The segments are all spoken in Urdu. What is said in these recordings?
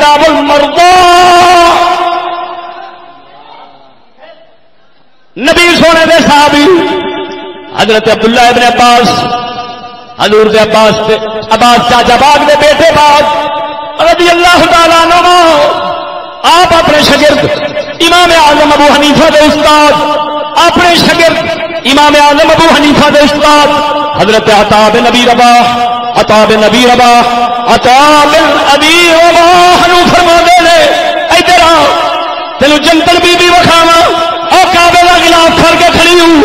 يداوي المرضى. نبی سونے دے صحابی حضرت عبداللہ ابن عباس، حضور دے عباس چاچا باغ دے بیٹے باغ رضی اللہ تعالیٰ عنہ، آپ اپنے شاگرد امام اعظم ابو حنیفہ دے استاد، اپنے شاگرد امام اعظم ابو حنیفہ دے استاد حضرت عطا بن ابی رباح نو فرما دے لے ادھر آ تینوں جنتر بی بی وکھاواں، او کعبے دا غلاف کر کے کھڑی ہوں،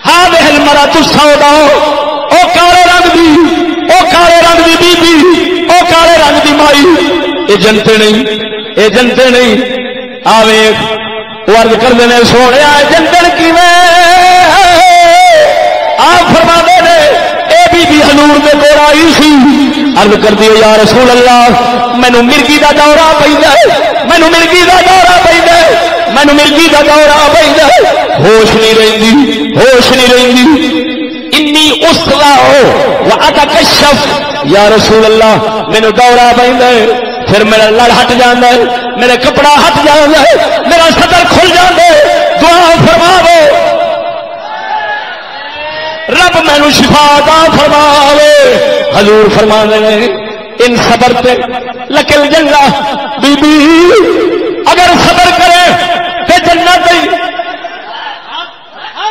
هذه المرأة السوداء، او کالے رنگ دی بی بی، او کالے رنگ دی مائی، اے جنتے نہیں آویخ ورد کر دینے سوڑے آئے جنتن کیویں آپ فرما دے نے اے بی بی حضور دے کول آئی سی، عرض کر دیو یا رسول اللہ مینوں مرگی دا دورہ پیندا ہے، مینوں مرگی دا دورہ پیندا ہے، ہوش نہیں رہندی انی اسلا و اتکشف، یا رسول اللہ مینوں دورہ پیندا ہے، پھر میرا لڑ ہٹ جاندا ہے، میرا کپڑا ہٹ جاندا ہے، میرا صدر کھل جاندا ہے، دعا فرماوے رب مینوں شفا عطا فرماوے. حضور فرماندے نے ان صبر تے لکل جنہ، بی بی اگر صبر کرے تے جنت ہے،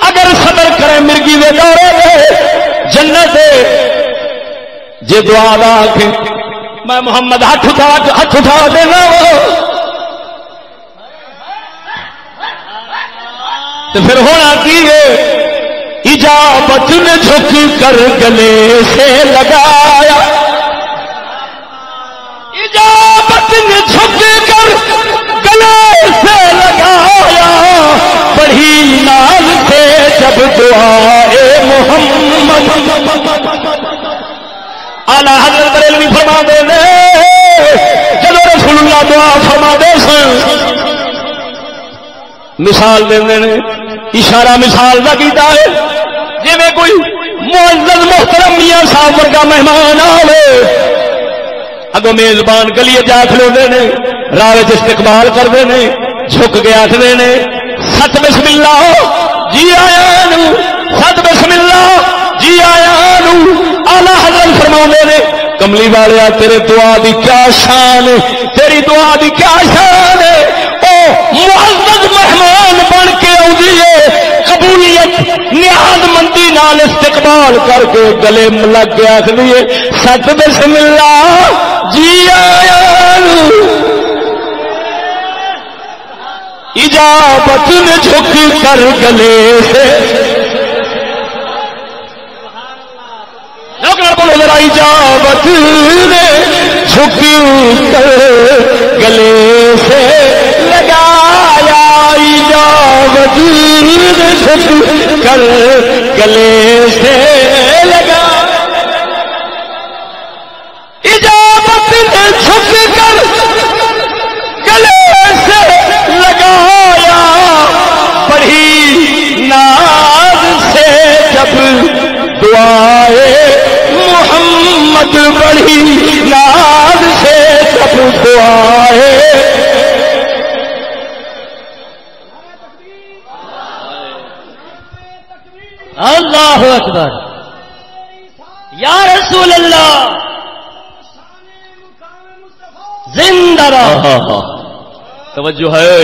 اگر صبر کرے مرگی دے دورے دے جنت ہے. جے دعا دا کے میں محمد ہاتھ اٹھا دینا تو پھر ہونا کی ہے، اجابت نے جھک کر گلے سے لگایا، اجابت نے جھک کر گلے سے لگایا، بڑھی ناز سے جب دعائے محمد. اعلی حضرت بریلوی فرما دے جب رسول اللہ دعا فرما دے سن مثال دے اشارہ مثال کا کیتا ہے، جی میں کوئی معزز محترم میاں صاحب ورگا مہمان آوے، اگو میزبان گلی جا کھلوتے نے، راہ استقبال کرتے ہیں، جھک کے آخر نے ست بسم اللہ جی آیا نو، ست بسم اللہ جی آیا نو. آلہ حضرت فرماؤں نے کملی والے تیرے دعا دی کیا شان ہے، تیری دعا دی کیا شان ہے، او معزز مہمان بن کے آؤندی ہے، قبولیت نیاز مندی نال استقبال کر کے گلے لگ کے آخری ہے ست بسم اللہ جی آیا نو. اجابت نے جھک کر گلے سے بولو ذرا، اجابت نے جھک کر گلے سے لگایا، اجابت نے جھک کر گلے سے لگایا، اجابت نے جھک کر گلے سے لگایا، بڑی ناز سے جب دعائے محمد، بڑی ناز سے جب دعائے. اللہ اکبر، یا رسول اللہ زندہ رہو. توجہ ہے،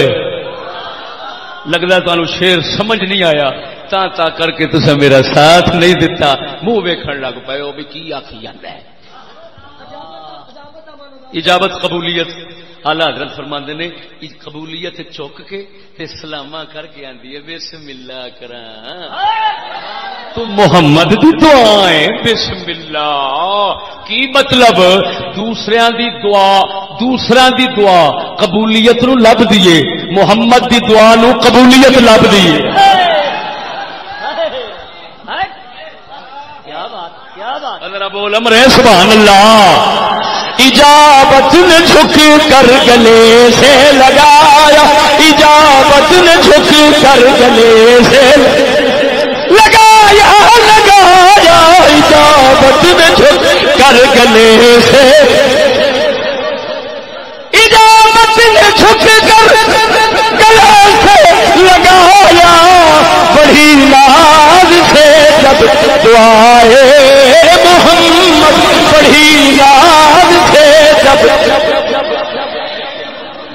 لگتا تمہیں شیر سمجھ نہیں آیا تا کر کے تسا میرا ساتھ نہیں دیتا، منہ ویکھن لگ پے ہو بھی کی آکھی جاندا ہے. اجابت قبولیت اعلی حضرت فرماندے نے قبولیت چک کے تے سلامہ کر کے آندی ہے بسم اللہ کراں تو محمد دی دعا ہے بسم اللہ. کی مطلب دوسریاں دی دعا قبولیت نو لب دیے، محمد دی دعا نو قبولیت لب دیے. ذرا بول امر سبحان اللہ. اجابت نے جھک کر گلے سے لگایا، اجابت نے جھک کر گلے سے لگایا، اجابت نے جھک کر گلے سے دعائے محمد پڑھی ناز سے جب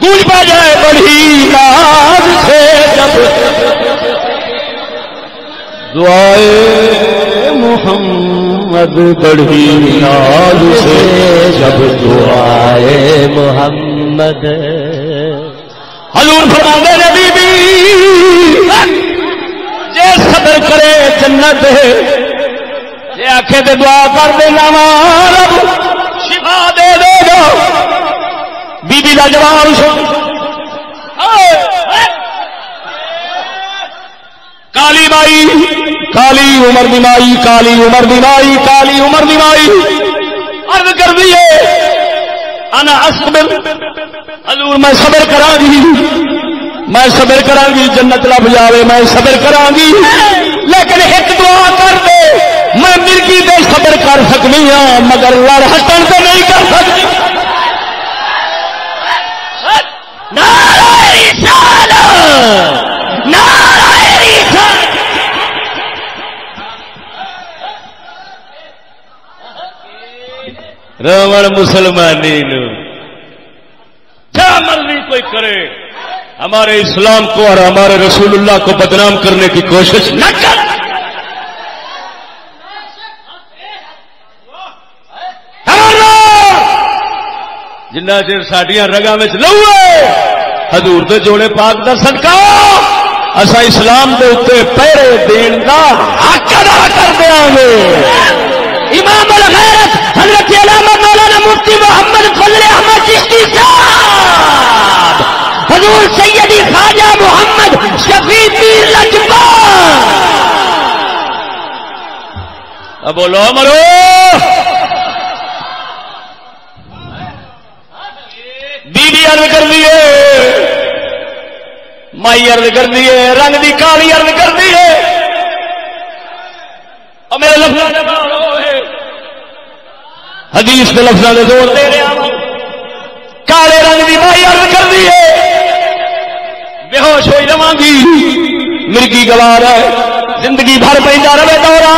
گونج پہ جائے بڑھی ناز سے جب دعائے محمد بڑھی ناز سے جب دعائے محمد حضور فرماندے نے بی بی جے صبر کرے جنت جے آنکھیں تے دعا کر دے رب شفا دے دے گا بی بی دا جواب سن کالی مائی کالی عمر دی مائی کالی عمر دی مائی کالی عمر دی مائی عرض کر دیے انا اصبر حضور میں صبر کراں گی میں صبر کراں گی جنت لب جاوے میں صبر کراں گی لیکن ایک دعا کر دے میں مرگی دے صبر کر سکنی ہاں مگر لڑ ہٹن تے نہیں کر سکتی نعرہ رسالت نعرہ رسالت راوڑ مسلمانی نو کیا مرضی کوئی کرے ہمارے اسلام کو اور ہمارے رسول اللہ کو بدنام کرنے کی کوشش نہ کر جنہ چر ساڈیاں رگاں وچ لہو ہے حضور دے جوڑے پاک دا صدقہ اسا اسلام دے اوتے پہرے دین دا حق ادا کر دیاں گے امام الغیرت حضرت علامہ مولانا مفتی محمد فضل احمد چشتی صاحب حضور سیدی خواجہ محمد شفیع پیر لجپال اب بولو مرو بی بی عرض کر دیے مائی عرض کر دیے رنگ دی کالی عرض کر دیے اور میرے لفظوں نے حدیث کے لفظوں نے زور دے رہا ہوں کالے رنگ دی مائی عرض کر دیے بے ہوش ہوئی رواں گی مرگی گوار ہے زندگی بھر پیندا رہے دورا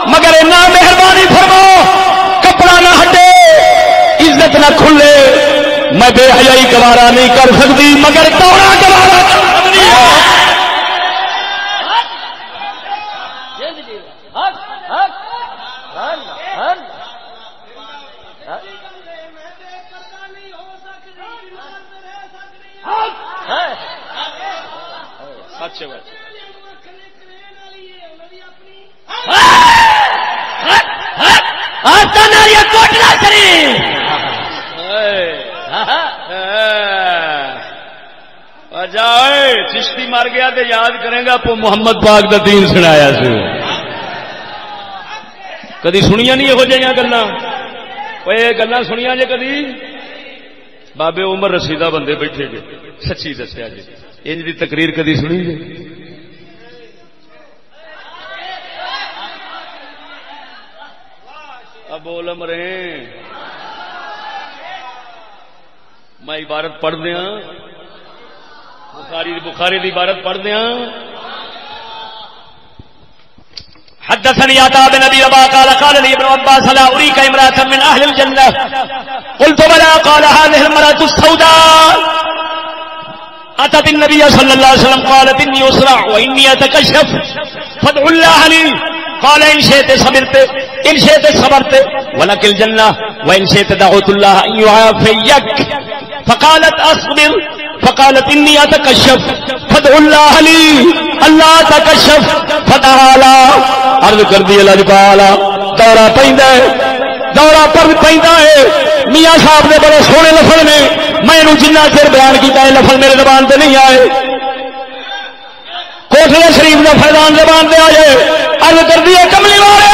مگر اتنا مہربانی فرمو کپڑا نہ ہٹے عزت نہ کھلے میں بے حیائی گوارا نہیں کر سکتی مگر دورا گوارا کر سکتی جائے چشتی مر گیا تو یاد کرے گا محمد پاک دا دین سنایا سی کدی سنیا نہیں یہو جہاں گلا گلا سنیا جی کدی بابے عمر رسیدہ بندے بیٹھے گے سچی دسیا جی انج دی تقریر کدی سنی جی اب بول مرے میں عبارت پڑھ دیا بخاری دی عبارت پڑھ دیا حدثني عطاء بن ابي رباح قال قال لي ابن عباس لا اريك امراه من اهل الجنه قلت بلى قال هذه المراه السوداء اتت النبي صلى الله عليه وسلم قالت اني اسرع واني اتكشف فادع الله لي قال ان شئت صبرت ان شئت صبرت ولك الجنه وان شئت دعوت الله ان يعافيك فقالت اصبر فقالت اني اتكشف فادع الله لي اللہ تکشف فتحالا عرض کر دی اللہ جبالا دورہ پیندا ہے دورہ پر پیندا ہے میاں صاحب نے بڑے سونے لفظ نے میں نے جنہ چر بیان کیتا ہے لفظ میرے زبان تے نہیں آئے کوٹھے شریف دا فیضان زبان تے آئے عرض کر دی کملی والے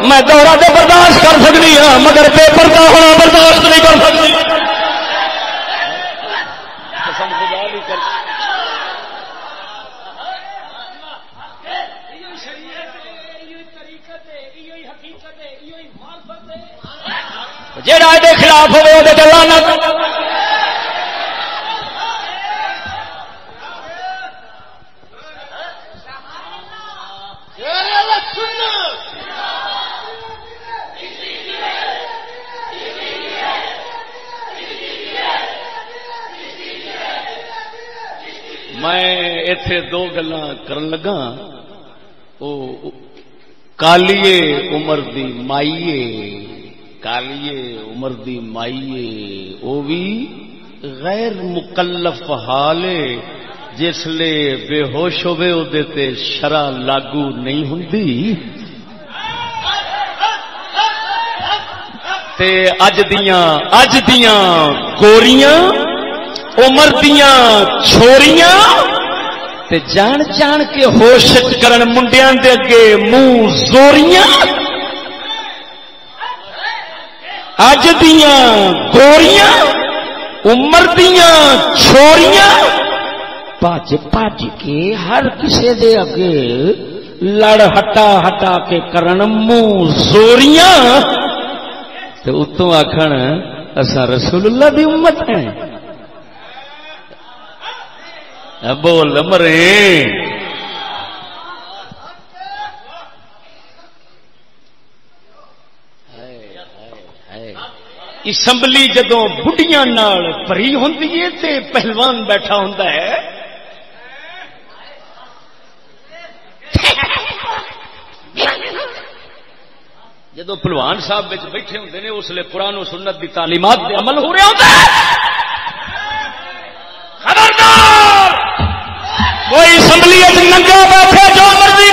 میں دورہ تے برداشت کر سکتی ہاں مگر بے پردہ ہونا برداشت نہیں کر سکتی جیڑا دے خلاف ہوئے وہ دے لعنت میں ایتھے دو گلاں کرن لگا. او کالیے عمر دی مائیے، کالیے عمر دی مائیے، او بھی غیر مکلف حالے جس لے بے ہوش ہوئے او دیتے شرع لاگو نہیں ہوندی. تے اج دیاں گوریاں عمر دیاں چھوریاں تے جان جان کے ہوش کرن منڈیاں دے اگے منہ زوریاں. اج دیاں گوریاں عمر دیاں چھوریاں پاج پاج کے ہر کسے دے اگے لڑ ہٹا ہٹا کے کرن منہ زوریاں تے اتوں آکھن اساں رسول اللہ دی امت ہیں. بول مرے اسمبلی جدوں بڑھیاں نال بھری ہوندی ہے تے پہلوان بیٹھا ہوندا ہے. جدو پہلوان صاحب بیٹھے ہوندے نے اس لیے قرآن و سنت دی تعلیمات پہ عمل ہو رہا ہوتا ہے. خبردار کوئی اسمبلی ننگا بیٹھے جو مرضی